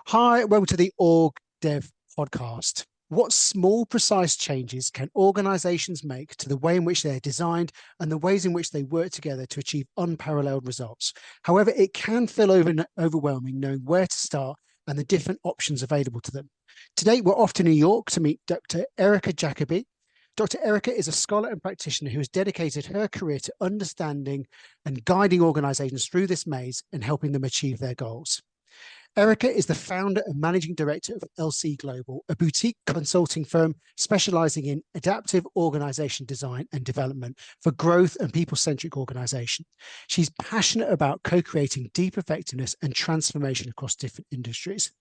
Hi, welcome to the OrgDev podcast. What small, precise changes can organizations make to the way in which they're designed and the ways in which they work together to achieve unparalleled results? However, it can feel overwhelming knowing where to start and the different options available to them. Today, we're off to New York to meet Dr. Erika Jacobi. Dr. Erika is a scholar and practitioner who has dedicated her career to understanding and guiding organizations through this maze and helping them achieve their goals. Erika is the founder and managing director of LC Global, a boutique consulting firm specializing in adaptive organization design and development for growth and people-centric organization. She's passionate about co-creating deep effectiveness and transformation across different industries.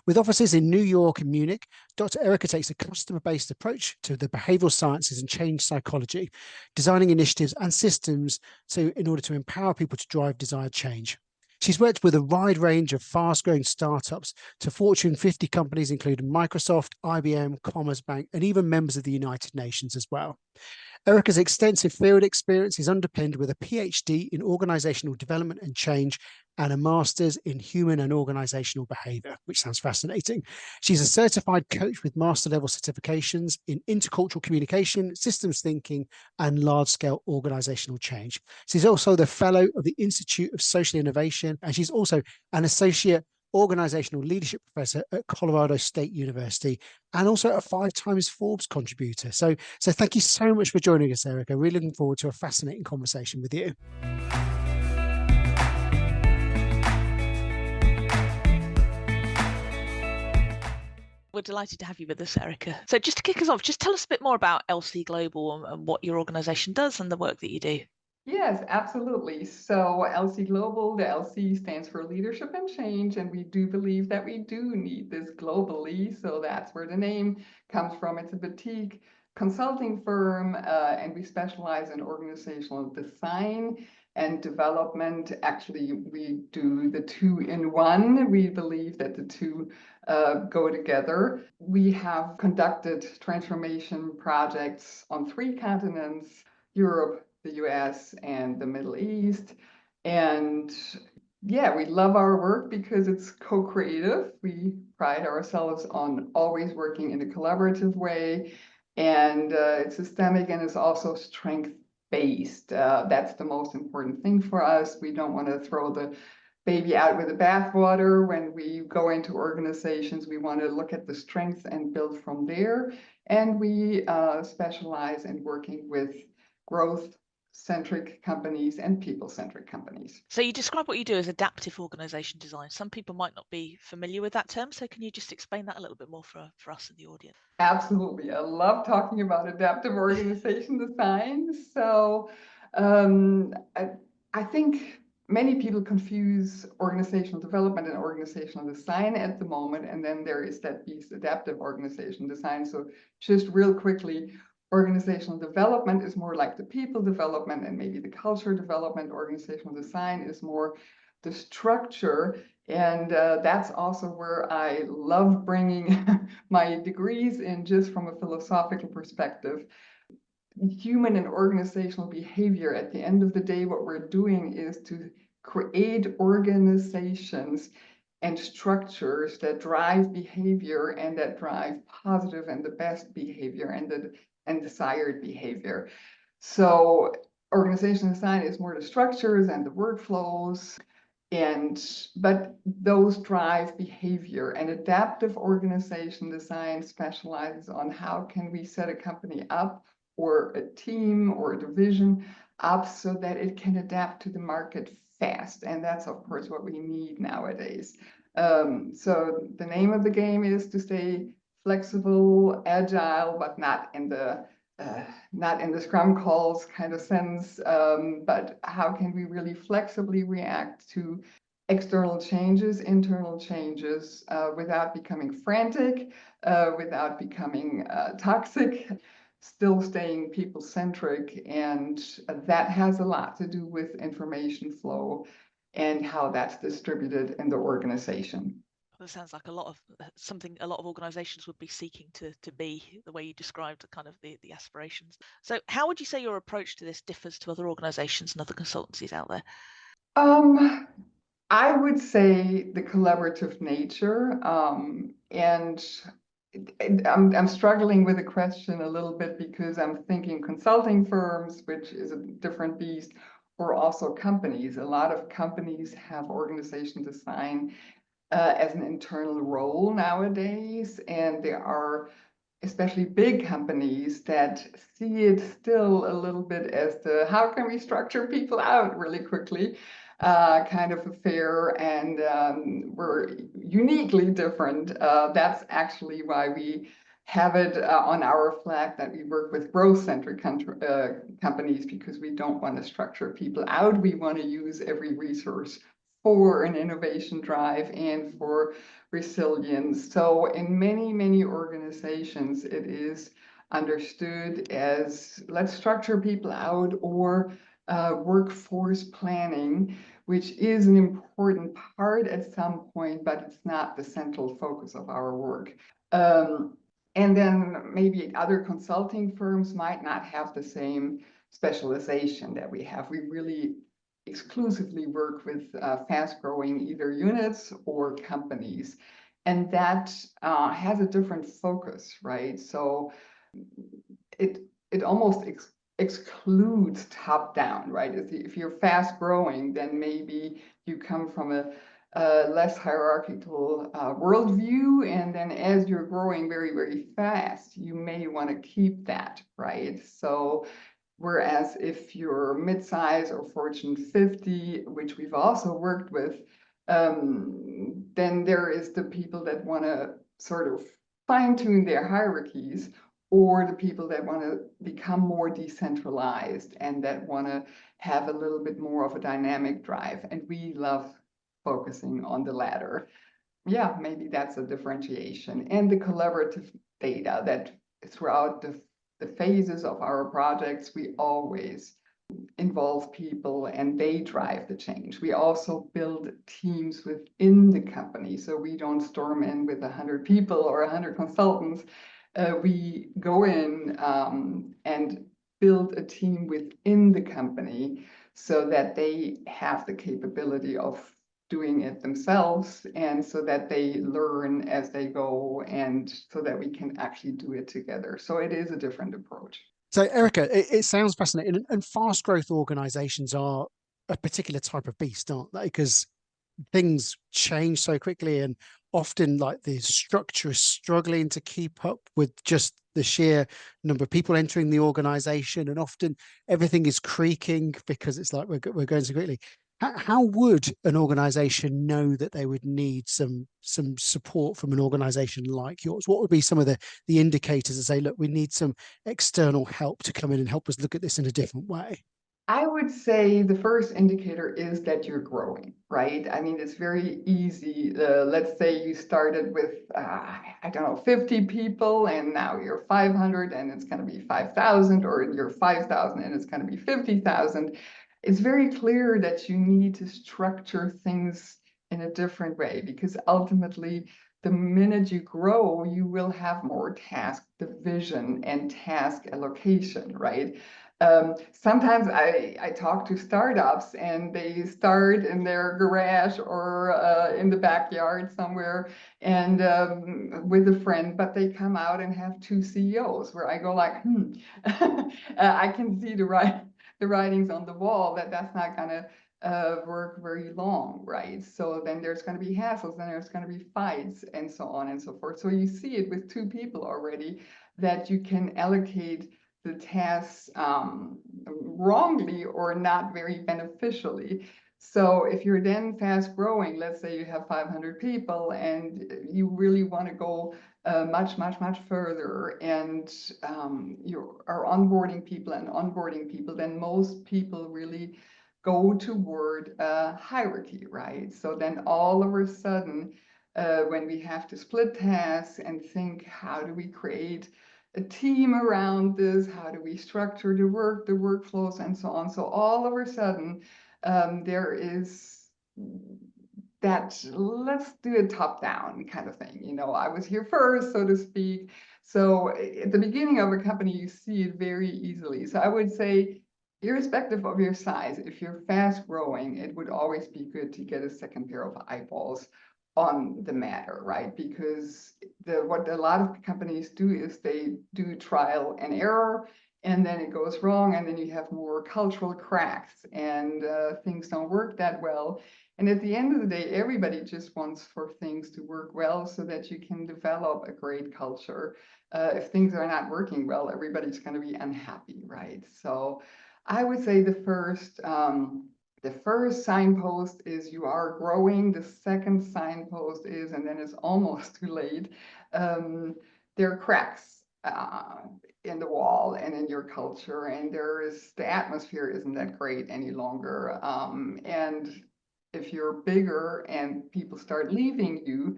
With offices in New York and Munich, Dr. Erika takes a customer-based approach to the behavioral sciences and change psychology, designing initiatives and systems in order to empower people to drive desired change. She's worked with a wide range of fast-growing startups to Fortune 50 companies, including Microsoft, IBM, Commerzbank, and even members of the United Nations as well. Erika's extensive field experience is underpinned with a PhD in organizational development and change and a master's in human and organizational behavior, which sounds fascinating. She's a certified coach with master level certifications in intercultural communication, systems thinking, and large-scale organizational change. She's also the fellow of the Institute of Social Innovation, and she's also an associate organizational leadership professor at Colorado State University, and also a 5 times Forbes contributor. So thank you so much for joining us, Erika. Really looking forward to a fascinating conversation with you. We're delighted to have you with us, Erika. So just to kick us off, just tell us a bit more about LC Global and what your organization does and the work that you do. Yes, absolutely. So LC Global, the LC stands for Leadership and Change, and we do believe that we do need this globally. So that's where the name comes from. It's a boutique consulting firm, and we specialize in organizational design and development. Actually, we do the two in one. We believe that the two go together. We have conducted transformation projects on 3 continents, Europe, the US, and the Middle East. And yeah, we love our work because it's co-creative. We pride ourselves on always working in a collaborative way. And it's systemic and it's also strength-based. That's the most important thing for us. We don't want to throw the baby out with the bathwater. When we go into organizations, we want to look at the strengths and build from there. And we specialize in working with growth-centric companies and people-centric companies. So you describe what you do as adaptive organization design. Some people might not be familiar with that term, so can you just explain that a little bit more for us in the audience? Absolutely. I love talking about adaptive organization design. So I think many people confuse organizational development and organizational design at the moment, and then there is that piece, adaptive organization design. So just real quickly, organizational development is more like the people development and maybe the culture development. Organizational design is more the structure. And that's also where I love bringing my degrees in, just from a philosophical perspective. Human and organizational behavior, at the end of the day, what we're doing is to create organizations and structures that drive behavior and that drive positive and the best behavior and desired behavior. So organizational design is more the structures and the workflows, but those drive behavior. And adaptive organization design specializes on how can we set a company up or a team or a division up so that it can adapt to the market fast. And that's, of course, what we need nowadays. So the name of the game is to stay flexible, agile, but not in the Scrum calls kind of sense, but how can we really flexibly react to external changes, internal changes, without becoming frantic, without becoming toxic, still staying people-centric. And that has a lot to do with information flow and how that's distributed in the organization. That sounds like a lot of something a lot of organizations would be seeking to be, the way you described the kind of the aspirations. So how would you say your approach to this differs to other organizations and other consultancies out there? I would say the collaborative nature, and I'm struggling with the question a little bit because I'm thinking consulting firms, which is a different beast, or also companies. A lot of companies have organization design as an internal role nowadays, and there are especially big companies that see it still a little bit as the how can we structure people out really quickly kind of affair, and we're uniquely different. That's actually why we have it on our flag that we work with growth-centric companies, because we don't want to structure people out. We want to use every resource for an innovation drive and for resilience. So in many, many organizations, it is understood as let's structure people out, or workforce planning, which is an important part at some point, but it's not the central focus of our work. And then maybe other consulting firms might not have the same specialization that we have. We really exclusively work with fast-growing either units or companies, and that has a different focus, right? So it almost excludes top-down, right? If you're fast-growing, then maybe you come from a less hierarchical worldview, and then as you're growing very, very fast, you may want to keep that, right? So whereas if you're mid-size or Fortune 50, which we've also worked with, then there is the people that want to sort of fine-tune their hierarchies, or the people that want to become more decentralized and that want to have a little bit more of a dynamic drive. And we love focusing on the latter. Yeah, maybe that's a differentiation. And the collaborative data that throughout the phases of our projects, we always involve people and they drive the change. We also build teams within the company. So we don't storm in with 100 people or 100 consultants. We go in and build a team within the company so that they have the capability of doing it themselves, and so that they learn as they go, and so that we can actually do it together. So it is a different approach. So Erika, it sounds fascinating, and fast growth organizations are a particular type of beast, aren't they? Because things change so quickly, and often like the structure is struggling to keep up with just the sheer number of people entering the organization, and often everything is creaking because it's like we're going so quickly. How would an organization know that they would need some support from an organization like yours? What would be some of the indicators that say, look, we need some external help to come in and help us look at this in a different way? I would say the first indicator is that you're growing, right? I mean, it's very easy. Let's say you started with, I don't know, 50 people, and now you're 500 and it's going to be 5,000, or you're 5,000 and it's going to be 50,000. It's very clear that you need to structure things in a different way, because ultimately, the minute you grow, you will have more task division and task allocation, right? Sometimes I talk to startups and they start in their garage or in the backyard somewhere, and with a friend, but they come out and have 2 CEOs, where I go like, I can see the writings on the wall that that's not going to work very long, right? So then there's going to be hassles, then there's going to be fights, and so on and so forth. So you see it with 2 people already, that you can allocate the tasks wrongly or not very beneficially. So if you're then fast growing, let's say you have 500 people and you really want to go much further, and you are onboarding people, then most people really go toward a hierarchy, right? So then all of a sudden, when we have to split tasks and think, how do we create a team around this? How do we structure the work, the workflows, and so on? So all of a sudden, there is that let's do a top-down kind of thing. You know, I was here first, so to speak. So at the beginning of a company, you see it very easily. So I would say irrespective of your size, if you're fast growing, it would always be good to get a second pair of eyeballs on the matter, right? Because what a lot of companies do is they do trial and error, and then it goes wrong, and then you have more cultural cracks, and things don't work that well. And at the end of the day, everybody just wants for things to work well so that you can develop a great culture. If things are not working well, everybody's going to be unhappy, right? So I would say the first signpost is you are growing. The second signpost is, and then it's almost too late, there are cracks in the wall and in your culture, and the atmosphere isn't that great any longer. And if you're bigger and people start leaving you,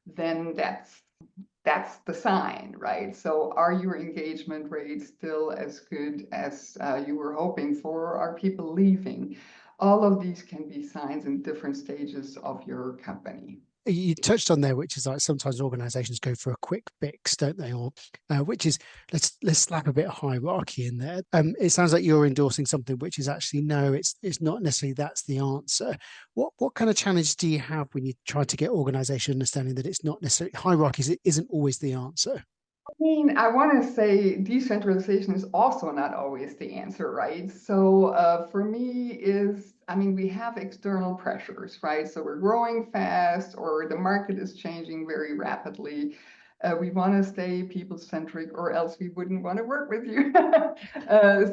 then that's the sign, right? So are your engagement rates still as good as you were hoping for? Are people leaving? All of these can be signs in different stages of your company. You touched on there, which is like sometimes organizations go for a quick fix, don't they? Or which is let's slap a bit of hierarchy in there. It sounds like you're endorsing something which is actually no, it's not necessarily that's the answer. What kind of challenge do you have when you try to get organization understanding that it's not necessarily hierarchies, it isn't always the answer? I mean, I want to say decentralization is also not always the answer, right? So for me we have external pressures, right? So we're growing fast, or the market is changing very rapidly. We want to stay people-centric, or else we wouldn't want to work with you.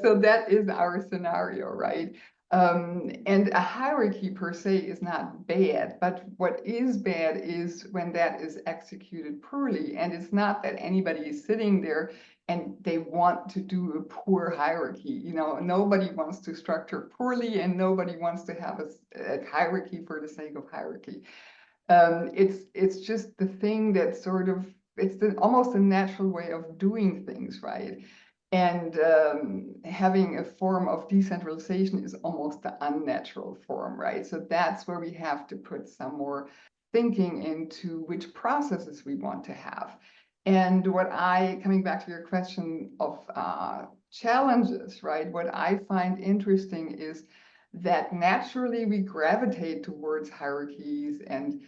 So that is our scenario, right? And a hierarchy per se is not bad, but what is bad is when that is executed poorly. And it's not that anybody is sitting there and they want to do a poor hierarchy. You know, nobody wants to structure poorly, and nobody wants to have a hierarchy for the sake of hierarchy. It's just the thing that it's almost a natural way of doing things, right? And having a form of decentralization is almost the unnatural form, right? So that's where we have to put some more thinking into which processes we want to have. And coming back to your question of challenges, right? What I find interesting is that naturally we gravitate towards hierarchies and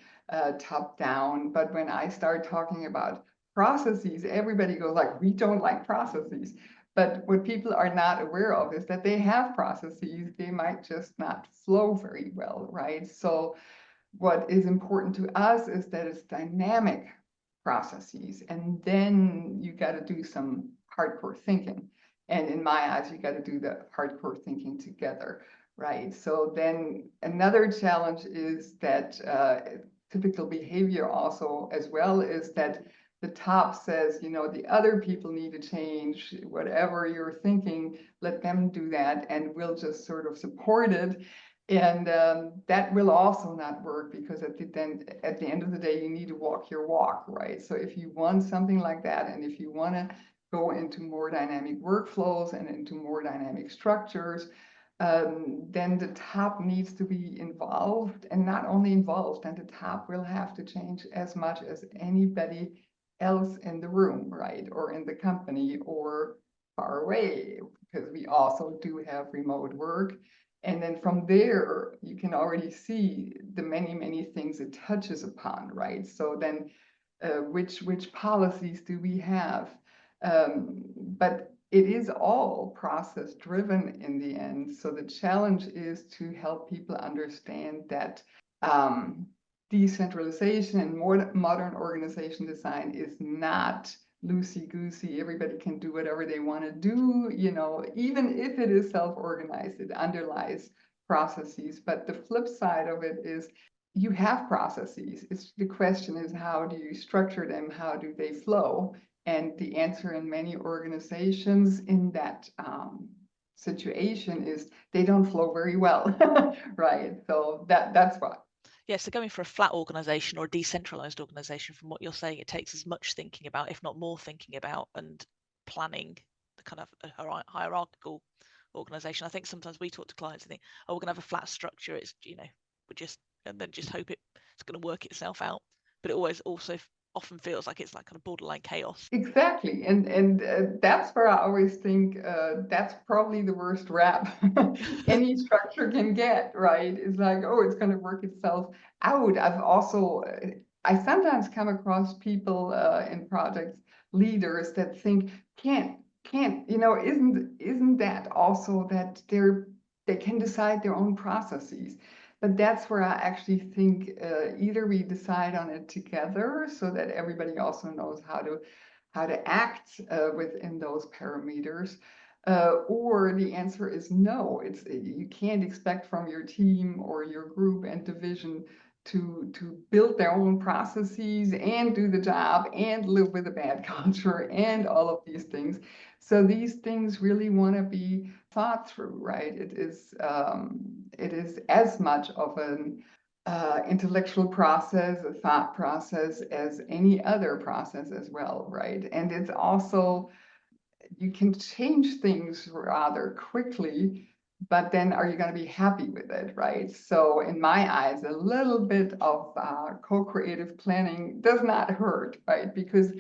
top down. But when I start talking about processes, everybody goes like, we don't like processes. But what people are not aware of is that they have processes. They might just not flow very well, right? So what is important to us is that it's dynamic processes. And then you got to do some hardcore thinking. And in my eyes, you got to do the hardcore thinking together, right? So then another challenge is that typical behavior also as well is that the top says, you know, the other people need to change whatever you're thinking, let them do that, and we'll just sort of support it. And that will also not work, because at the end of the day, you need to walk your walk, right? So if you want something like that, and if you want to go into more dynamic workflows and into more dynamic structures, then the top needs to be involved, and not only involved, and the top will have to change as much as anybody else in the room, right? Or in the company, or far away, because we also do have remote work. And then from there, you can already see the many, many things it touches upon, right? So then which policies do we have? But it is all process driven in the end. So the challenge is to help people understand that decentralization and more modern organization design is not loosey-goosey. Everybody can do whatever they want to do, you know, even if it is self-organized, it underlies processes. But the flip side of it is you have processes. The question is, how do you structure them? How do they flow? And the answer in many organizations in that situation is they don't flow very well, right? So that's what. Yeah, so going for a flat organization or a decentralized organization, from what you're saying, it takes as much thinking about, if not more thinking about, and planning the kind of a hierarchical organization. I think sometimes we talk to clients and think, oh, we're going to have a flat structure. It's, you know, and then just hope it's going to work itself out. But it always also often feels like it's like kind of borderline chaos. Exactly. And that's where I always think that's probably the worst rap any structure can get, right? It's like, oh, it's going to work itself out. I sometimes come across people in projects, leaders that think, can't, isn't that also that they can decide their own processes? But that's where I actually think either we decide on it together so that everybody also knows how to act within those parameters, or the answer is no. You can't expect from your team or your group and division to build their own processes and do the job and live with a bad culture and all of these things. So these things really want to be thought through, right? It is as much of an intellectual process, a thought process as any other process as well, right? And it's also, you can change things rather quickly, but then are you going to be happy with it, right? So in my eyes, a little bit of co-creative planning does not hurt, right? Because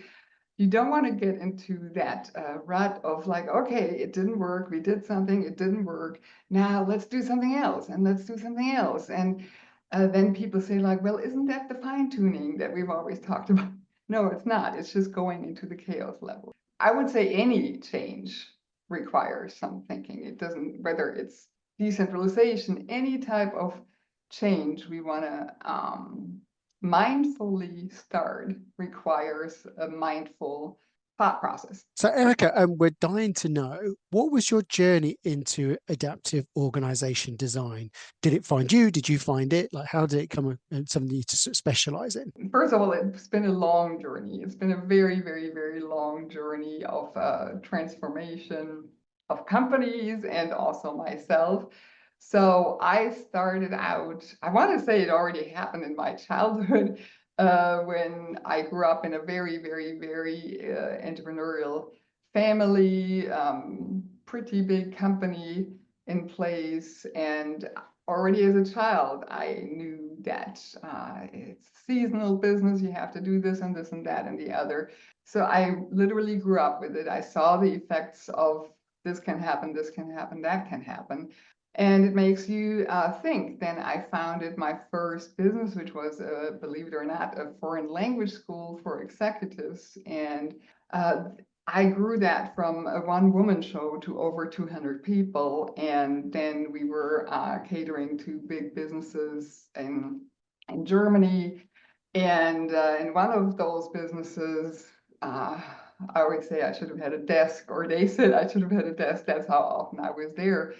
you don't want to get into that rut of like, okay, it didn't work, we did something, it didn't work, now let's do something else, and let's do something else. And then people say like, well, isn't that the fine-tuning that we've always talked about? No, it's not. It's just going into the chaos level. I would say any change requires some thinking. It doesn't, whether it's decentralization, any type of change we want to mindfully start requires a mindful thought process. So, Erika, we're dying to know, what was your journey into adaptive organization design? Did it find you? Did you find it? Like, how did it come something you to specialize in? First of all, it's been a long journey. It's been a very, very, very long journey of transformation of companies and also myself. So I started out, I want to say it already happened in my childhood, when I grew up in a very, very, very entrepreneurial family, pretty big company in place. And already as a child, I knew that it's seasonal business. You have to do this and this and that and the other. So I literally grew up with it. I saw the effects of this can happen, that can happen. And it makes you think. Then I founded my first business, which was, believe it or not, a foreign language school for executives. And I grew that from a one-woman show to over 200 people. And then we were catering to big businesses in Germany. And in one of those businesses, I always say I should have had a desk, or they said I should have had a desk. That's how often I was there.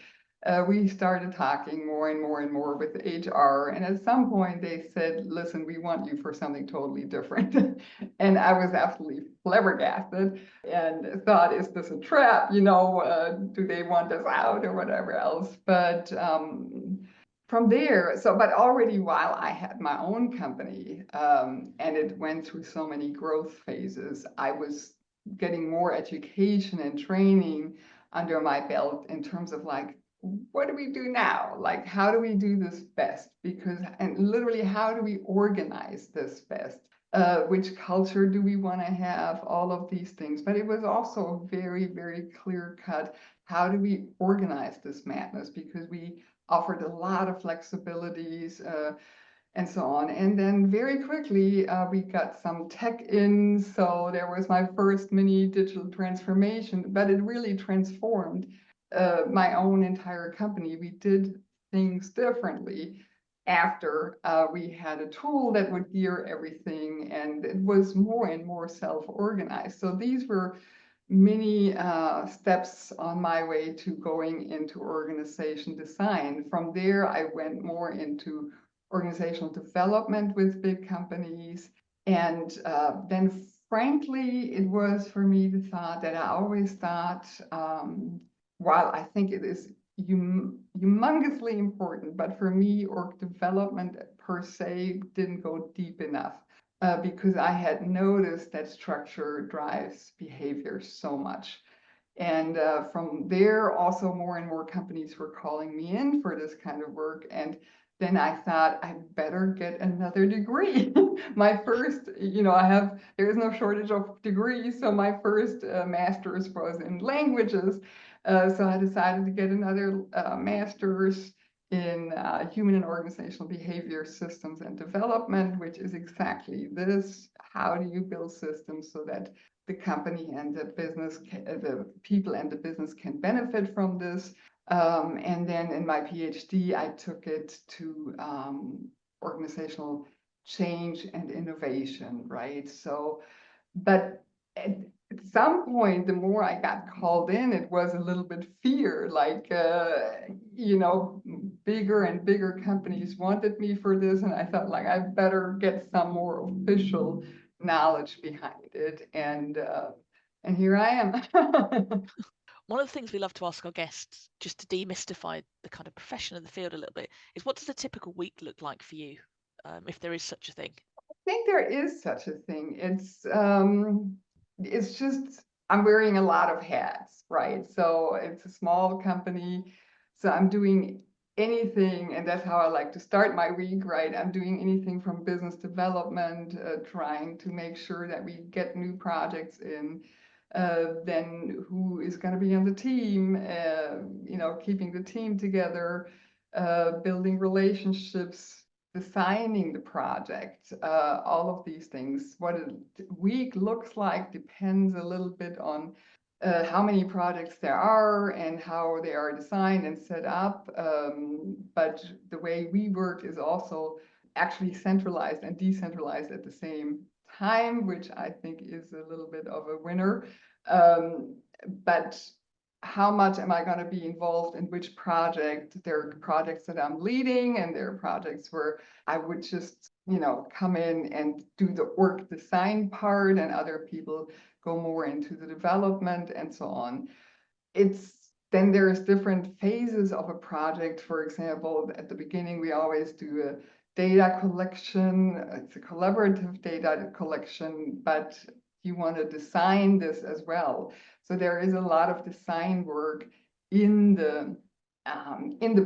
We started talking more and more and more with HR. And at some point they said, listen, we want you for something totally different. And I was absolutely flabbergasted and thought, is this a trap? Do they want us out or whatever else? But from there, but already while I had my own company, and it went through so many growth phases, I was getting more education and training under my belt in terms of like, what do we do now? Like, how do we do this best? And literally, how do we organize this best? Which culture do we want to have? All of these things. But it was also very, very clear cut. How do we organize this madness? Because we offered a lot of flexibilities and so on. And then very quickly, we got some tech in. So there was my first mini digital transformation, but it really transformed my own entire company. We did things differently after we had a tool that would gear everything, and it was more and more self-organized. So these were many steps on my way to going into organization design. From there, I went more into organizational development with big companies. And then frankly, it was for me the thought that I always thought, while I think it is humongously important, but for me, org development per se didn't go deep enough. Because I had noticed that structure drives behavior so much. And from there, also more and more companies were calling me in for this kind of work. And then I thought I better get another degree. My first, there is no shortage of degrees. So my first master's was in languages. So I decided to get another master's in human and organizational behavior systems and development, which is exactly this. How do you build systems so that the company and the business, the people and the business can benefit from this? And then in my PhD, I took it to organizational change and innovation, right? So, but at some point, the more I got called in, it was a little bit fear, like, bigger and bigger companies wanted me for this. And I thought, like, I better get some more official knowledge behind it. And here I am. One of the things we love to ask our guests, just to demystify the kind of profession of the field a little bit, is what does a typical week look like for you, if there is such a thing? I think there is such a thing. It's just I'm wearing a lot of hats, right? So it's a small company, so I'm doing anything, and that's how I like to start my week, right? I'm doing anything from business development, trying to make sure that we get new projects in. Then who is going to be on the team, keeping the team together, building relationships, designing the project, all of these things. What a week looks like depends a little bit on how many projects there are and how they are designed and set up. But the way we work is also actually centralized and decentralized at the same time, which I think is a little bit of a winner. But how much am I going to be involved in which project? There are projects that I'm leading, and there are projects where I would just, come in and do the work design part, and other people go more into the development and so on. Then there's different phases of a project. For example, at the beginning, we always do a data collection. It's a collaborative data collection, but you want to design this as well. So there is a lot of design work in the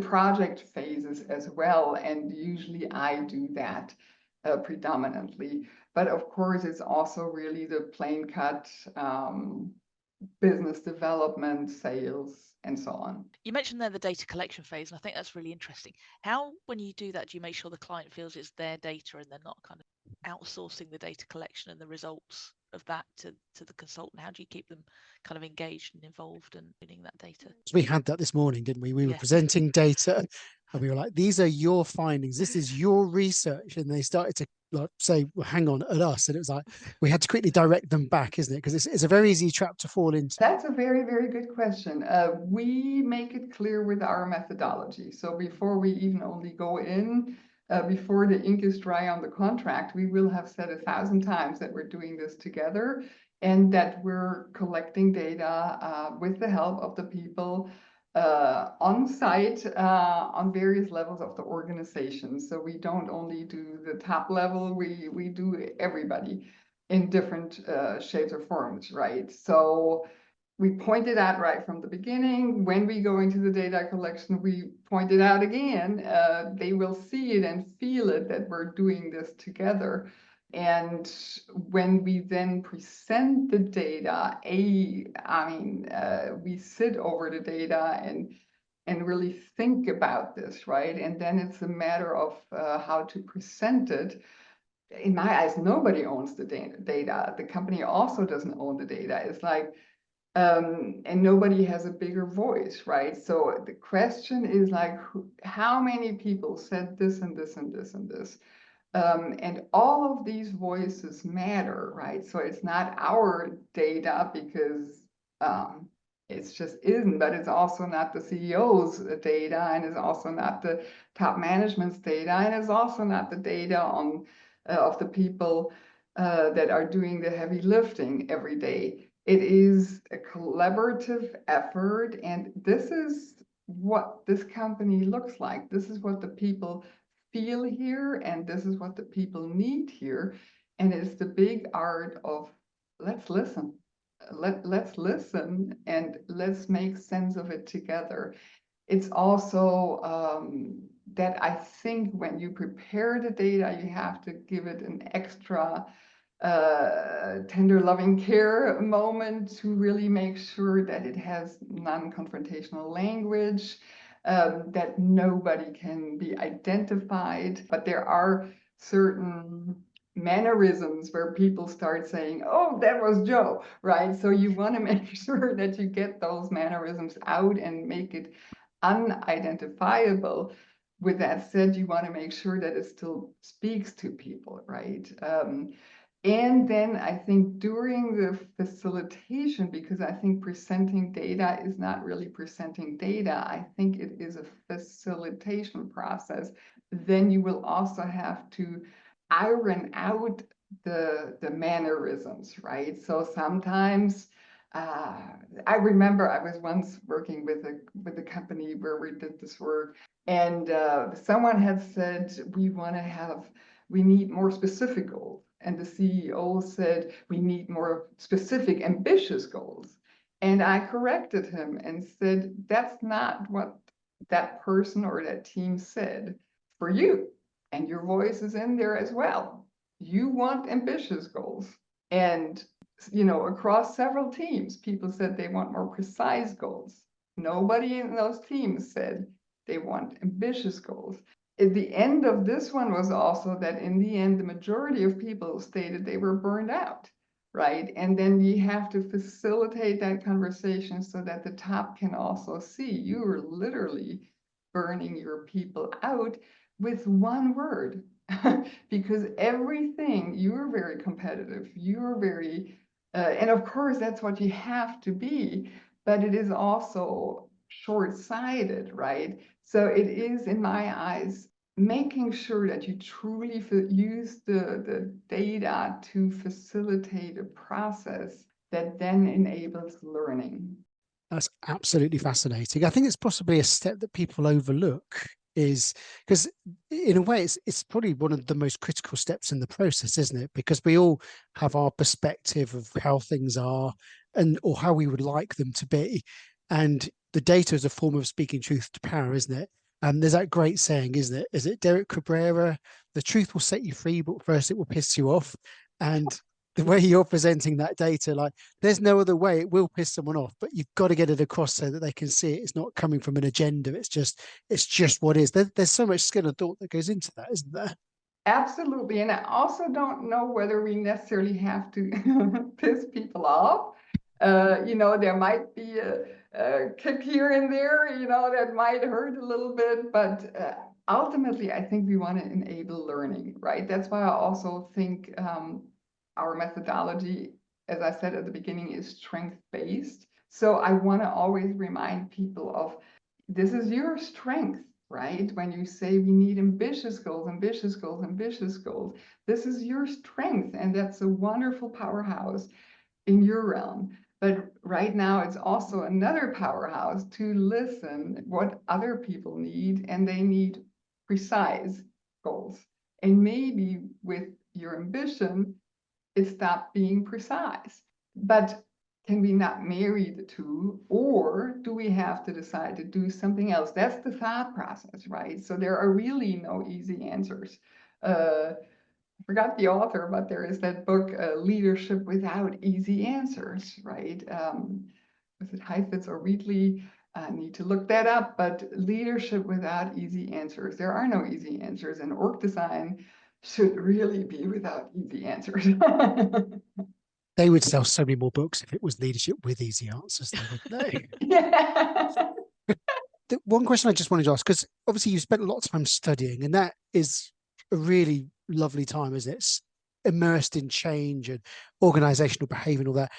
project phases as well, and usually I do that predominantly. But of course, it's also really the plain cut business development, sales, and so on. You mentioned there the data collection phase, and I think that's really interesting. How, when you do that, do you make sure the client feels it's their data and they're not kind of outsourcing the data collection and the results of that to the consultant? How do you keep them kind of engaged and involved and getting that data? We had that this morning, didn't we? We were presenting data and we were like, these are your findings. This is your research. And they started to say, well, hang on, at us. And it was like, we had to quickly direct them back, isn't it? Because it's a very easy trap to fall into. That's a very, very good question. We make it clear with our methodology. So before we even only go in, before the ink is dry on the contract, we will have said 1,000 times that we're doing this together and that we're collecting data with the help of the people on site on various levels of the organization. So we don't only do the top level, we do everybody in different shapes or forms, right? So we pointed out right from the beginning. When we go into the data collection, we point it out again. They will see it and feel it that we're doing this together. And when we then present the data, we sit over the data and really think about this, right? And then it's a matter of how to present it. In my eyes, nobody owns the data. The company also doesn't own the data. It's like, and nobody has a bigger voice, right? So the question is like, how many people said this and this and this and this? And all of these voices matter, right? So it's not our data because it's just isn't, but it's also not the CEO's data, and it's also not the top management's data, and it's also not the data of the people that are doing the heavy lifting every day. It is a collaborative effort, and this is what this company looks like. This is what the people feel here, and this is what the people need here. And it's the big art of let's listen. Let's listen and let's make sense of it together. It's also that I think when you prepare the data, you have to give it an extra tender loving care moment to really make sure that it has non-confrontational language, that nobody can be identified. But there are certain mannerisms where people start saying, oh, that was Joe, right? So you want to make sure that you get those mannerisms out and make it unidentifiable. With that said, you want to make sure that it still speaks to people, right? And then I think during the facilitation, because I think presenting data is not really presenting data, I think it is a facilitation process. Then you will also have to iron out the mannerisms, right? So sometimes I remember I was once working with a company where we did this work, and someone had said we need more specific goals. And the CEO said, we need more specific, ambitious goals. And I corrected him and said, that's not what that person or that team said for you. And your voice is in there as well. You want ambitious goals. And, across several teams, people said they want more precise goals. Nobody in those teams said they want ambitious goals. At the end of this one was also that in the end, the majority of people stated they were burned out, right? And then you have to facilitate that conversation so that the top can also see you are literally burning your people out with one word. Because everything, you're very competitive, you're very, and of course that's what you have to be, but it is also short-sighted, right? So it is, in my eyes, making sure that you truly use the data to facilitate a process that then enables learning. That's absolutely fascinating. I think it's possibly a step that people overlook, is because in a way it's probably one of the most critical steps in the process, isn't it? Because we all have our perspective of how things are or how we would like them to be. And the data is a form of speaking truth to power, isn't it? And there's that great saying, isn't it? Is it Derek Cabrera? The truth will set you free, but first it will piss you off. And the way you're presenting that data, like there's no other way. It will piss someone off, but you've got to get it across so that they can see it. It's not coming from an agenda. It's just what is. There's so much skill and thought that goes into that, isn't there? Absolutely. And I also don't know whether we necessarily have to piss people off. There might be a kick here and there, that might hurt a little bit, but ultimately, I think we want to enable learning, right? That's why I also think our methodology, as I said at the beginning, is strength-based. So I want to always remind people of this is your strength, right? When you say we need ambitious goals, ambitious goals, ambitious goals, this is your strength, and that's a wonderful powerhouse in your realm. But right now, it's also another powerhouse to listen what other people need, and they need precise goals. And maybe with your ambition, it stopped being precise. But can we not marry the two, or do we have to decide to do something else? That's the thought process, right? So there are really no easy answers. I forgot the author, but there is that book, Leadership Without Easy Answers, right? Was it Heifetz or Wheatley? I need to look that up, but leadership without easy answers. There are no easy answers, and org design should really be without easy answers. They would sell so many more books if it was leadership with easy answers, wouldn't they? Yeah. The one question I just wanted to ask, because obviously you spent a lot of time studying, and that is a really lovely time, isn't it? It's immersed in change and organizational behavior and all that.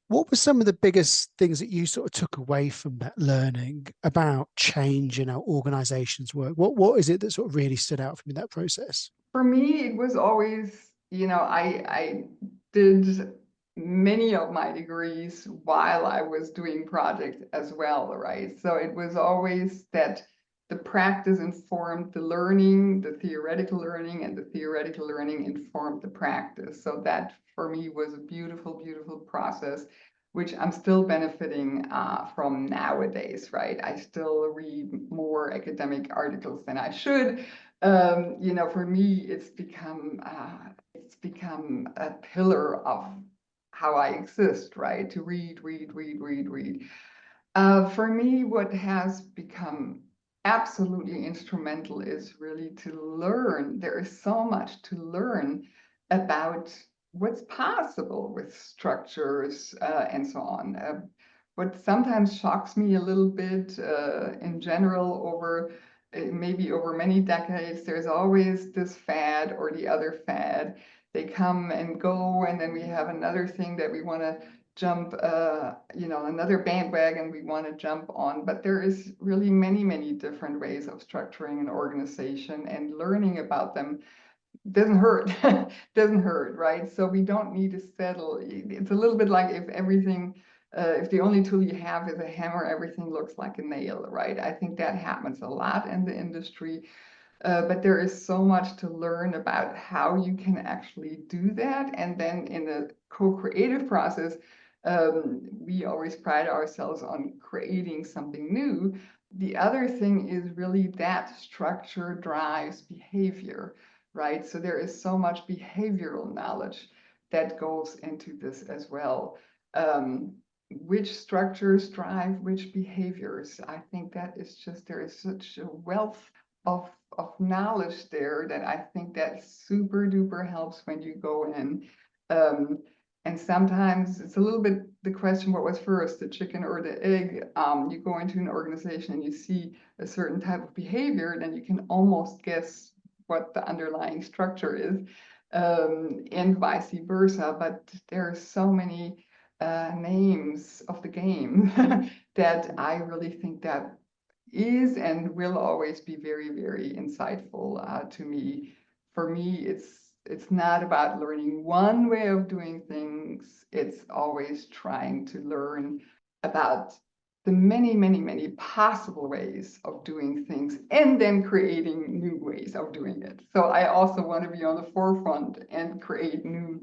What were some of the biggest things that you sort of took away from that learning about change and how organizations work? What is it that sort of really stood out for you in that process? For me, it was always, I did many of my degrees while I was doing projects as well, right? So it was always that the practice informed the learning, the theoretical learning, and the theoretical learning informed the practice. So that for me was a beautiful, beautiful process. which I'm still benefiting from nowadays, right? I still read more academic articles than I should. For me, it's become a pillar of how I exist, right? To read. For me, what has become absolutely instrumental is really to learn. There is so much to learn about what's possible with structures and so on. What sometimes shocks me a little bit in general maybe over many decades, there's always this fad or the other fad. They come and go, and then we have another thing that we want to jump, another bandwagon we want to jump on. But there is really many different ways of structuring an organization, and learning about them doesn't hurt. Doesn't hurt, right? So we don't need to settle. It's a little bit like if the only tool you have is a hammer, everything looks like a nail, right? I think that happens a lot in the industry. But there is so much to learn about how you can actually do that. And then in the co-creative process, we always pride ourselves on creating something new. The other thing is really that structure drives behavior, right? So there is so much behavioral knowledge that goes into this as well. Which structures drive which behaviors? I think that is just, there is such a wealth of knowledge there that I think that super duper helps when you go in. And sometimes it's a little bit the question, what was first, the chicken or the egg? You go into an organization and you see a certain type of behavior, then you can almost guess what the underlying structure is, and vice versa. But there are so many names of the game that I really think that is and will always be very insightful to me. For me, it's not about learning one way of doing things. It's always trying to learn about the many possible ways of doing things, and then creating new ways of doing it. So I also want to be on the forefront and create new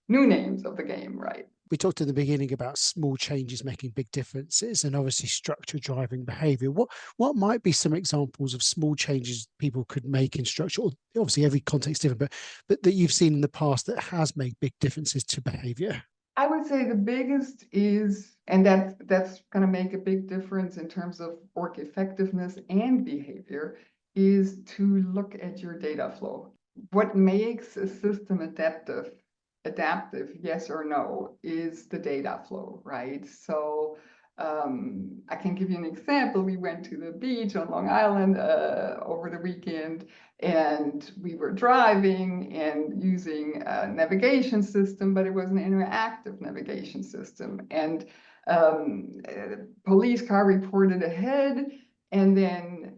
names of the game, right? We talked in the beginning about small changes making big differences, and obviously structure driving behavior. What might be some examples of small changes people could make in structure? Obviously, every context is different, but that you've seen in the past that has made big differences to behavior? I would say the biggest is, and that's going to make a big difference in terms of work effectiveness and behavior, is to look at your data flow. What makes a system adaptive, yes or no, is the data flow, right? So I can give you an example. We went to the beach on Long Island over the weekend, and we were driving and using a navigation system, but it was an interactive navigation system. And a police car reported ahead, and then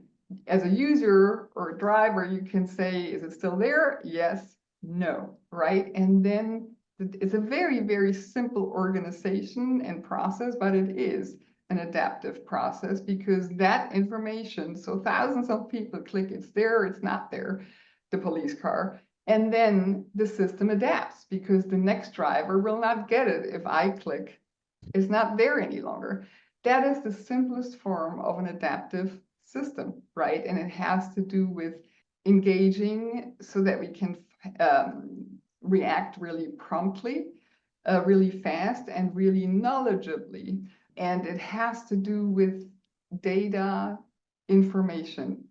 as a user or a driver, you can say, is it still there? Yes, no, right? And then it's a very simple organization and process, but it is an adaptive process, because that information, so thousands of people click, it's there, it's not there, the police car, and then the system adapts, because the next driver will not get it if I click, it's not there any longer. That is the simplest form of an adaptive system, right? And it has to do with engaging so that we can react really promptly, really fast, and really knowledgeably. And it has to do with data information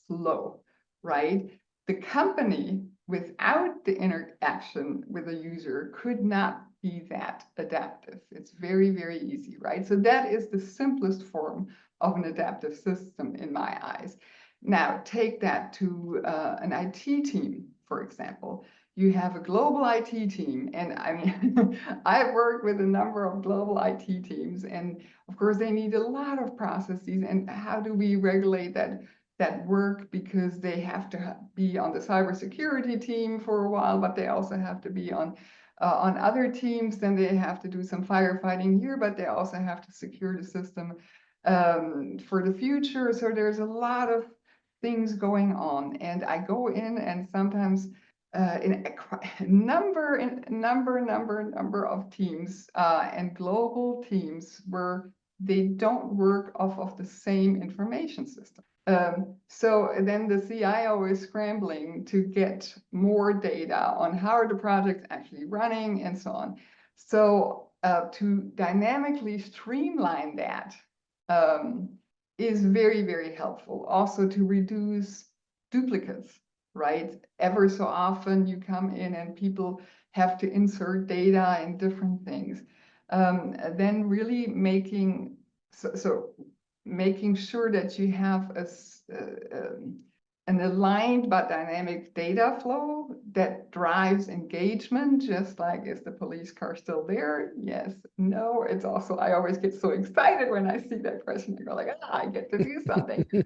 flow, right? The company, without the interaction with a user, could not be that adaptive. It's very easy, right? So that is the simplest form of an adaptive system in my eyes. Now, take that to an IT team, for example. You have a global IT team, and I mean, I've worked with a number of global IT teams, and of course they need a lot of processes. And how do we regulate that work? Because they have to be on the cybersecurity team for a while, but they also have to be on other teams. Then they have to do some firefighting here, but they also have to secure the system for the future. So there's a lot of things going on, and I go in, and sometimes in a number of teams and global teams where they don't work off of the same information system. So then the CIO is scrambling to get more data on how are the projects actually running and so on. So to dynamically streamline that is very, very helpful. Also to reduce duplicates, right? Ever so often you come in and people have to insert data in different things. Then really making making sure that you have an aligned but dynamic data flow that drives engagement, just like, is the police car still there? Yes, no. It's also, I always get so excited when I see that question. I go like, I get to do something. So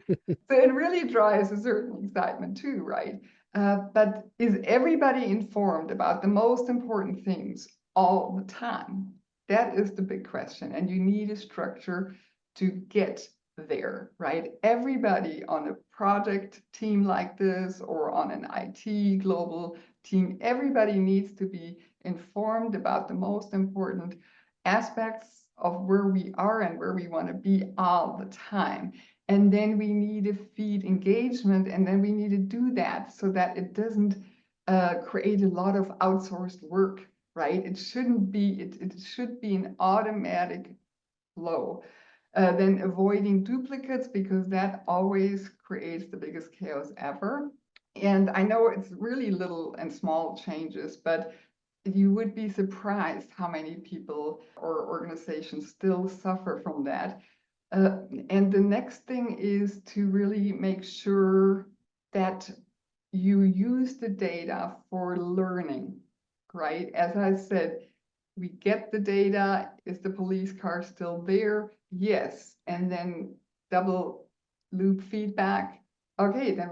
it really drives a certain excitement too, right? But is everybody informed about the most important things all the time? That is the big question. And you need a structure to get there, right? Everybody on a project team like this or on an IT global team, everybody needs to be informed about the most important aspects of where we are and where we want to be all the time. And then we need to feed engagement, and then we need to do that so that it doesn't create a lot of outsourced work, right? It shouldn't be, it should be an automatic flow. Then avoiding duplicates, because that always creates the biggest chaos ever. And I know it's really little and small changes, but you would be surprised how many people or organizations still suffer from that. And the next thing is to really make sure that you use the data for learning, right? As I said, we get the data. Is the police car still there? Yes. And then double loop feedback. Okay, then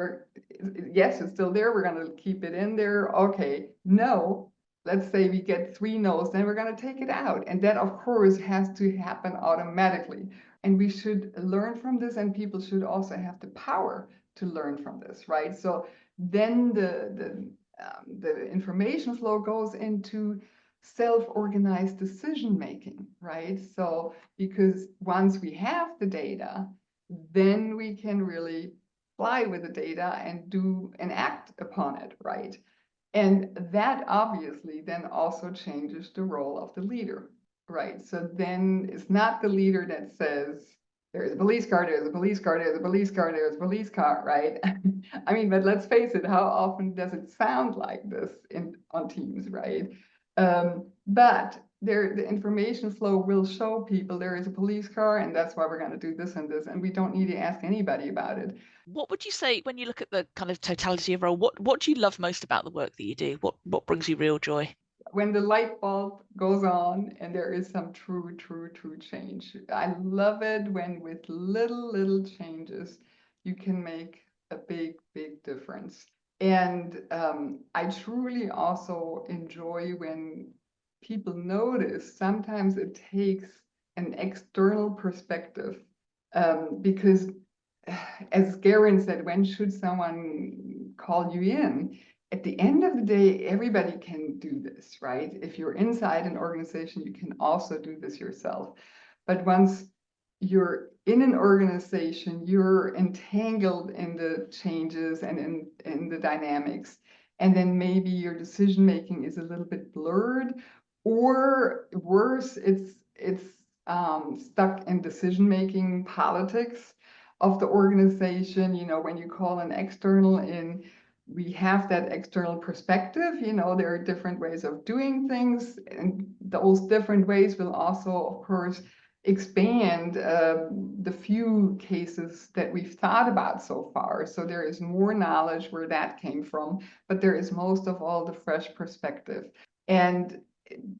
yes, it's still there. We're going to keep it in there. Okay, no. Let's say we get 3 no's, then we're going to take it out. And that, of course, has to happen automatically. And we should learn from this, and people should also have the power to learn from this, right? So then the information flow goes into self-organized decision-making, right? So because once we have the data, then we can really fly with the data and do and act upon it, right? And that obviously then also changes the role of the leader, right? So then it's not the leader that says, there's a police car, there's a police car, there's a police car, there's a police car, right? I mean, but let's face it, how often does it sound like this on Teams, right? But the information flow will show people there is a police car, and that's why we're going to do this and this, and we don't need to ask anybody about it. What would you say when you look at the kind of totality of role? What do you love most about the work that you do? What brings you real joy? When the light bulb goes on and there is some true change. I love it when with little changes you can make a big difference. And I truly also enjoy when people notice sometimes it takes an external perspective, because as Garen said, when should someone call you in? At the end of the day, everybody can do this, right? If you're inside an organization, you can also do this yourself. But once you're in an organization, you're entangled in the changes and in the dynamics. And then maybe your decision making is a little bit blurred, or worse, it's stuck in decision making politics of the organization. You know, when you call an external in, we have that external perspective. You know, there are different ways of doing things, and those different ways will also, of course, expand the few cases that we've thought about so far. So there is more knowledge where that came from, but there is most of all the fresh perspective. And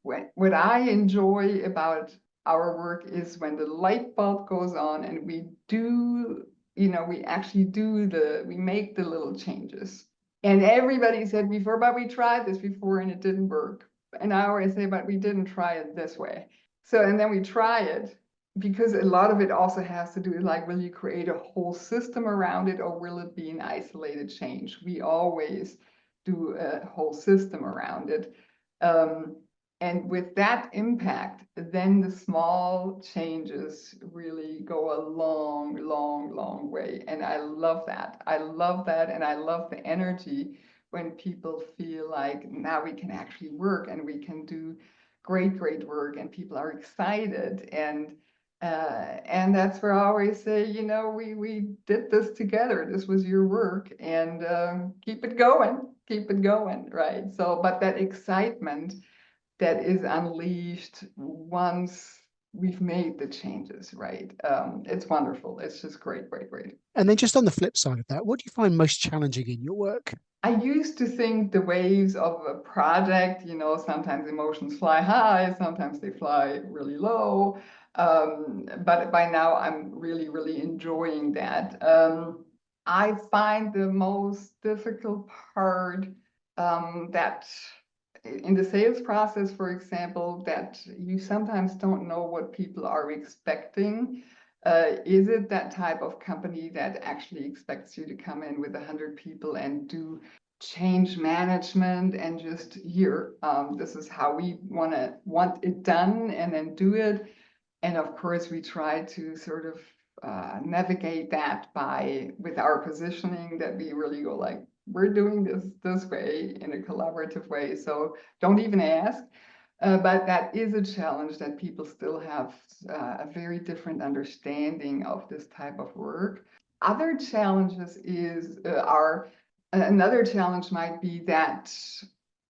what I enjoy about our work is when the light bulb goes on and we do, you know, we actually do we make the little changes. And everybody said before, but we tried this before and it didn't work. And I always say, but we didn't try it this way. So, and then we try it, because a lot of it also has to do with, like, will you create a whole system around it, or will it be an isolated change? We always do a whole system around it. And with that impact, then the small changes really go a long, long, long way. And I love that. I love that. And I love the energy when people feel like now we can actually work and we can do great, great work, and people are excited. And that's where I always say, you know, we did this together. This was your work, and keep it going, right? So, but that excitement that is unleashed once we've made the changes, right? It's wonderful. It's just great, great, great. And then just on the flip side of that, what do you find most challenging in your work? I used to think the waves of a project, you know, sometimes emotions fly high, sometimes they fly really low. But by now I'm really, really enjoying that. I find the most difficult part that in the sales process, for example, that you sometimes don't know what people are expecting. Is it that type of company that actually expects you to come in with 100 people and do change management and just here, this is how we want it done, and then do it? And of course, we try to sort of navigate that with our positioning, that we really go like, we're doing this way in a collaborative way. So don't even ask. But that is a challenge, that people still have a very different understanding of this type of work. Other challenges another challenge might be that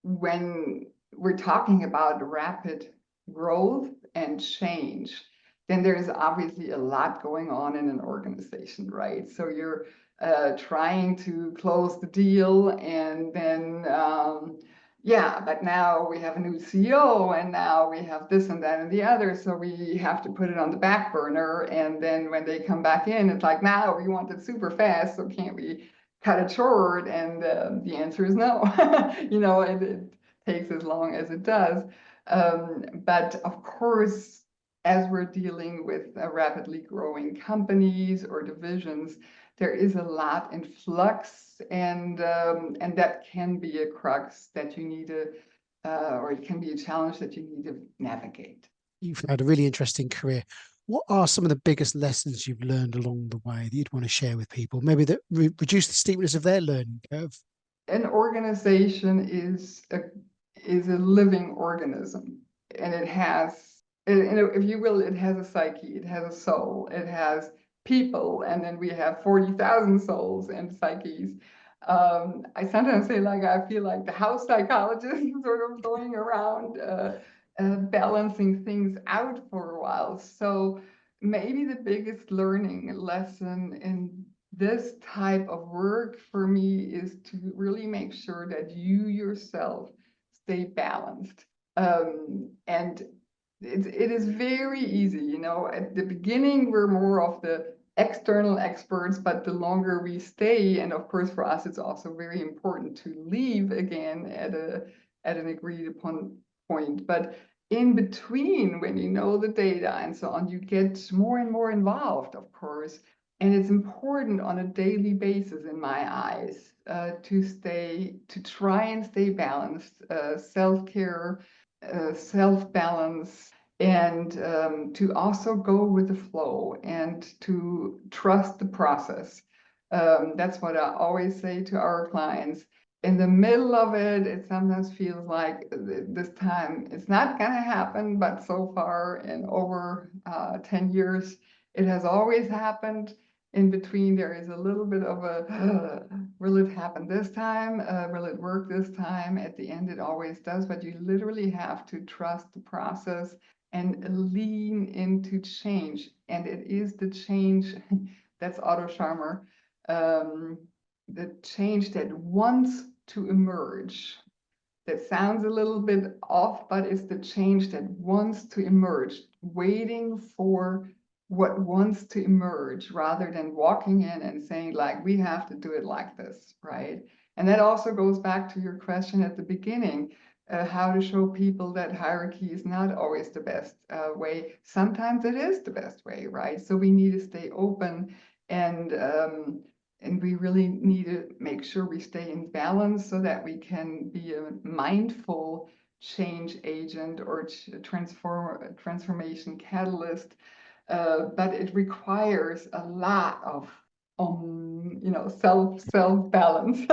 when we're talking about rapid growth and change, then there is obviously a lot going on in an organization, right? So you're trying to close the deal, and then yeah, but now we have a new CEO, and now we have this and that and the other, so we have to put it on the back burner. And then when they come back in, it's like, now we want it super fast, so can't we cut it short? And the answer is no. You know, and it takes as long as it does. But of course, as we're dealing with rapidly growing companies or divisions, there is a lot in flux, and that can be a crux that you need to, or it can be a challenge that you need to navigate. You've had a really interesting career. What are some of the biggest lessons you've learned along the way that you'd want to share with people? Maybe that reduce the steepness of their learning curve. An organization is a living organism, and it has, if you will, it has a psyche, it has a soul, it has people, and then we have 40,000 souls and psyches. I sometimes say, like, I feel like the house psychologist sort of going around balancing things out for a while. So maybe the biggest learning lesson in this type of work for me is to really make sure that you yourself stay balanced. And it is very easy, you know, at the beginning we're more of the external experts, but the longer we stay, and of course for us it's also very important to leave again at an agreed upon point. But in between, when you know the data and so on, you get more and more involved, of course. And it's important on a daily basis, in my eyes, to try and stay balanced, self-care, self-balance, and to also go with the flow and to trust the process. That's what I always say to our clients. In the middle of it, it sometimes feels like this time it's not going to happen, but so far in over 10 years, it has always happened. In between, there is a little bit of a, will it happen this time? Will it work this time? At the end, it always does, but you literally have to trust the process and lean into change. And it is the change, that's Otto Scharmer, the change that wants to emerge. That sounds a little bit off, but it's the change that wants to emerge, waiting for what wants to emerge, rather than walking in and saying, like, we have to do it like this, right? And that also goes back to your question at the beginning, how to show people that hierarchy is not always the best way. Sometimes it is the best way, right? So we need to stay open and and we really need to make sure we stay in balance so that we can be a mindful change agent or transformation catalyst. But it requires a lot of self balance.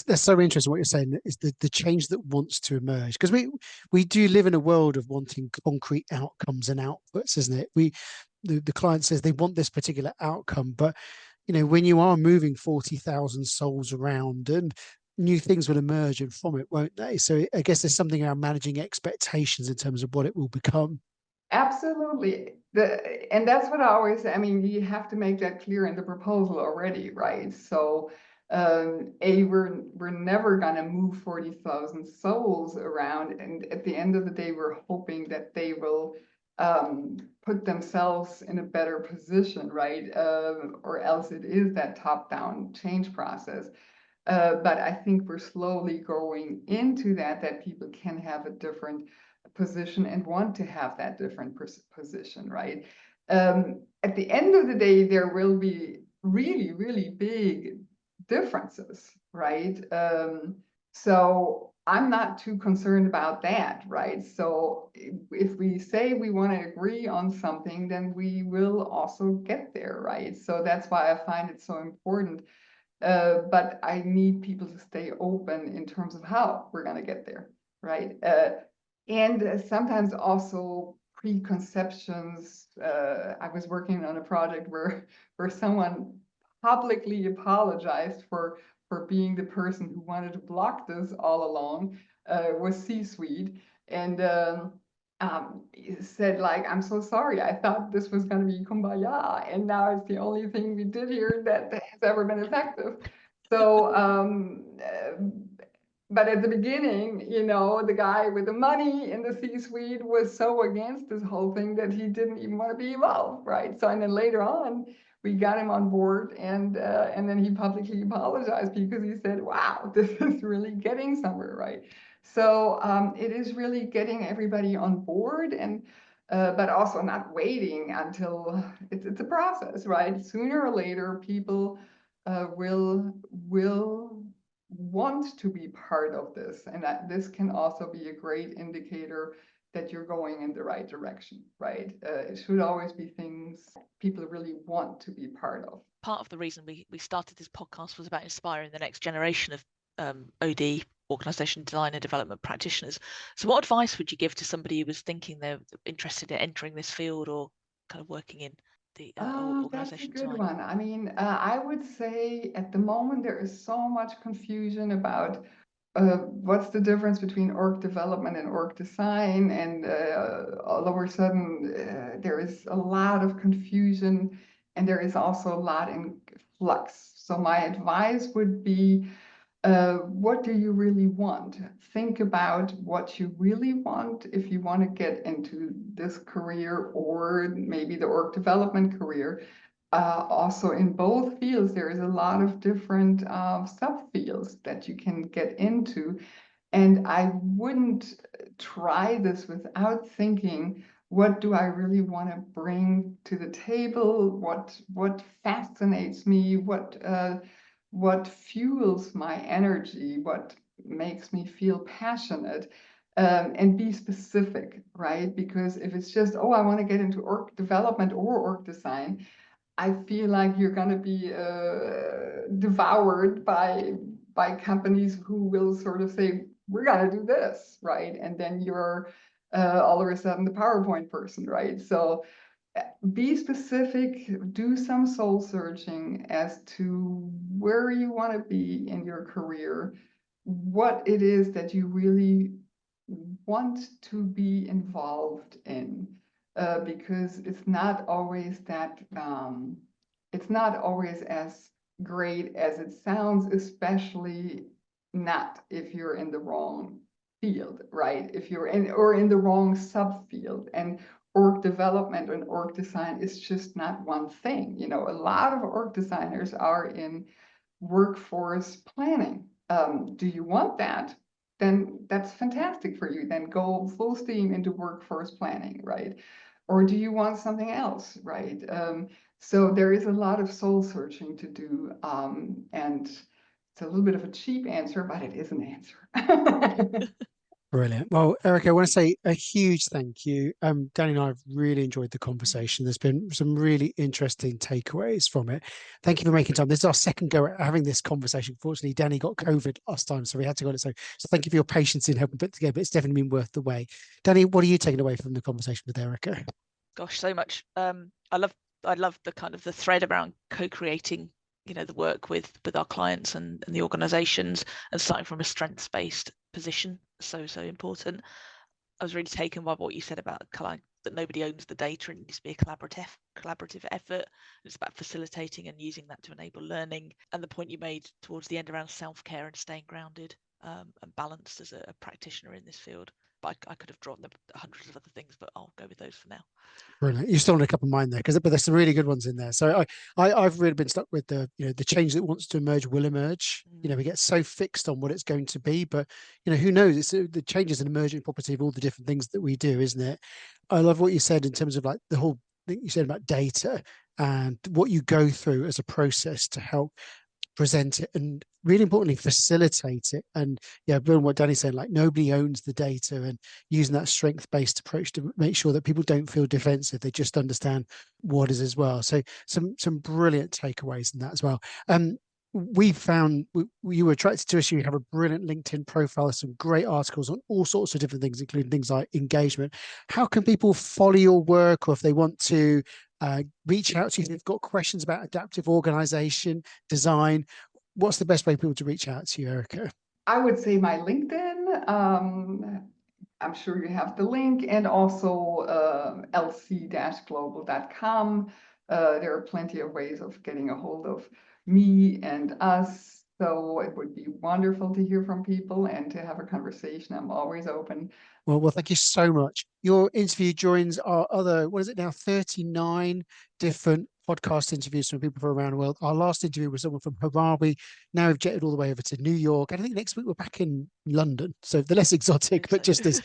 That's so interesting what you're saying. Is the change that wants to emerge, because we do live in a world of wanting concrete outcomes and outputs, isn't it? The client says they want this particular outcome, but when you are moving 40,000 souls around, and new things will emerge and from it, won't they? So I guess there's something around managing expectations in terms of what it will become. Absolutely. And that's what I always say. I mean, you have to make that clear in the proposal already, right? So, we're never going to move 40,000 souls around. And at the end of the day, we're hoping that they will put themselves in a better position, right? Or else it is that top-down change process. But I think we're slowly going into that people can have a different position and want to have that different position, right? At the end of the day, there will be really, really big differences, right? So I'm not too concerned about that, right? So if we say we want to agree on something, then we will also get there, right? So that's why I find it so important. But I need people to stay open in terms of how we're going to get there, right? And sometimes also preconceptions. I was working on a project where someone publicly apologized for being the person who wanted to block this all along, was C-suite, and said, like, I'm so sorry, I thought this was going to be kumbaya, and now it's the only thing we did here that has ever been effective. So but at the beginning, the guy with the money in the C-suite was so against this whole thing that he didn't even want to be involved, right? So, and then later on, we got him on board, and then he publicly apologized because he said, wow, this is really getting somewhere, right? So it is really getting everybody on board, and but also not waiting until it's a process, right? Sooner or later, people will want to be part of this, and that this can also be a great indicator that you're going in the right direction, right? It should always be things people really want to be part of. Part of the reason we started this podcast was about inspiring the next generation of OD, organization design and development practitioners. So what advice would you give to somebody who was thinking they're interested in entering this field or kind of working in the organization That's a good design? one. I mean, I would say at the moment there is so much confusion about what's the difference between org development and org design, and all of a sudden there is a lot of confusion, and there is also a lot in flux. So my advice would be, what do you really want? Think about what you really want if you want to get into this career or maybe the org development career. Also in both fields, there is a lot of different subfields that you can get into. And I wouldn't try this without thinking, what do I really want to bring to the table? What fascinates me? What fuels my energy? What makes me feel passionate? And be specific, right? Because if it's just, oh, I want to get into org development or org design, I feel like you're going to be devoured by companies who will sort of say, we're going to do this, right? And then you're all of a sudden the PowerPoint person, right? So be specific, do some soul searching as to where you want to be in your career, what it is that you really want to be involved in, because it's not always it's not always as great as it sounds, especially not if you're in the wrong field, right? If you're in the wrong subfield. And org development and org design is just not one thing. A lot of org designers are in workforce planning. Do you want that? Then that's fantastic for you. Then go full steam into workforce planning, right? Or do you want something else, right? So there is a lot of soul searching to do, and it's a little bit of a cheap answer, but it is an answer. Brilliant. Well, Erika, I want to say a huge thank you. Danny and I have really enjoyed the conversation. There's been some really interesting takeaways from it. Thank you for making time. This is our second go at having this conversation. Fortunately, Danny got COVID last time, so we had to go on it. So thank you for your patience in helping put it together. But it's definitely been worth the wait. Danny, what are you taking away from the conversation with Erika? Gosh, so much. I love the kind of the thread around co-creating, the work with our clients and the organizations, and starting from a strengths-based position. So important. I was really taken by what you said about that nobody owns the data, and it needs to be a collaborative effort. It's about facilitating and using that to enable learning. And the point you made towards the end around self-care and staying grounded and balanced as a practitioner in this field. But I could have drawn hundreds of other things, but I'll go with those for now. Brilliant. You still on a couple of mine there, but there's some really good ones in there. So I've really been stuck with the change that wants to emerge will emerge. We get so fixed on what it's going to be, but who knows? The change is an emergent property of all the different things that we do, isn't it? I love what you said in terms of like the whole thing you said about data and what you go through as a process to help present it and really importantly facilitate it. And building what Danny said, like nobody owns the data, and using that strength-based approach to make sure that people don't feel defensive, they just understand what is as well. So some brilliant takeaways in that as well. We found you were attracted to us. You have a brilliant LinkedIn profile, some great articles on all sorts of different things, including things like engagement. How can people follow your work, or if they want to reach out to you if they've got questions about adaptive organization design? What's the best way for people to reach out to you, Erika? I would say my LinkedIn. I'm sure you have the link, and also lc-global.com. There are plenty of ways of getting a hold of me and us. So it would be wonderful to hear from people and to have a conversation. I'm always open. Well, thank you so much. Your interview joins our other, 39 different podcast interviews from people from around the world. Our last interview was someone from Hawaii. Now we've jetted all the way over to New York. And I think next week we're back in London. So the less exotic, but just as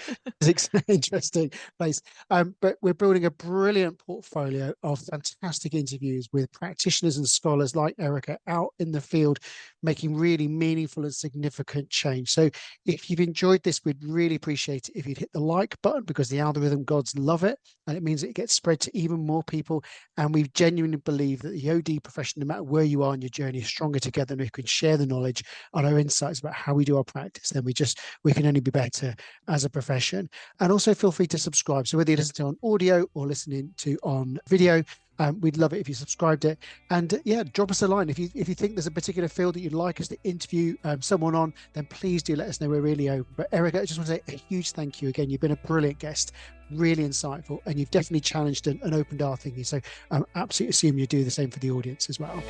interesting place. But we're building a brilliant portfolio of fantastic interviews with practitioners and scholars like Erika out in the field, making really meaningful and significant change. So if you've enjoyed this, we'd really appreciate it if you'd hit the like button, because the algorithm gods love it. And it means it gets spread to even more people. And we genuinely believe that the OD profession, no matter where you are in your journey, is stronger together. And if we can share the knowledge and our insights about how we do our practice, then we can only be better as a profession. And also feel free to subscribe. So whether you listen to on audio or listening to on video, we'd love it if you subscribed it. And drop us a line. If you think there's a particular field that you'd like us to interview someone on, then please do let us know. We're really open. But Erika, I just want to say a huge thank you again. You've been a brilliant guest, really insightful, and you've definitely challenged and opened our thinking. So I absolutely assume you do the same for the audience as well.